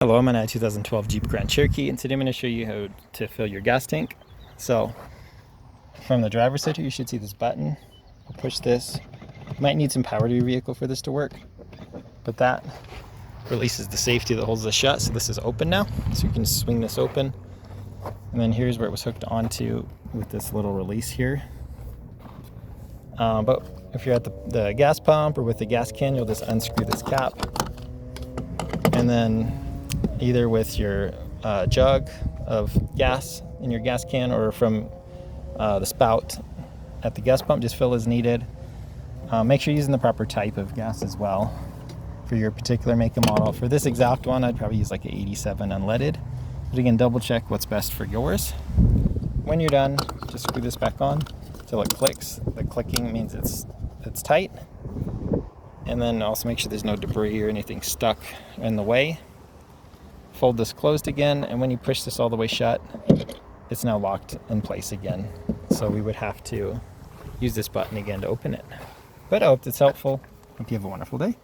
Hello, I'm on a 2012 Jeep Grand Cherokee, and today I'm going to show you how to fill your gas tank. So, from the driver's side here, you should see this button. I'll push this. You might need some power to your vehicle for this to work, but that releases the safety that holds this shut. So this is open now, so you can swing this open. And then here's where it was hooked onto with this little release here. But if you're at the gas pump or with the gas can, you'll just unscrew this cap, and then either with your jug of gas in your gas can or from the spout at the gas pump, just fill as needed. Make sure you're using the proper type of gas as well for your particular make and model. For this exact one, I'd probably use like an 87 unleaded. But again, double check what's best for yours. When you're done, just screw this back on until it clicks. The clicking means it's tight. And then also make sure there's no debris or anything stuck in the way. Fold this closed again, and when you push this all the way shut, it's now locked in place again. So we would have to use this button again to open it. But I hope it's helpful. Hope you have a wonderful day.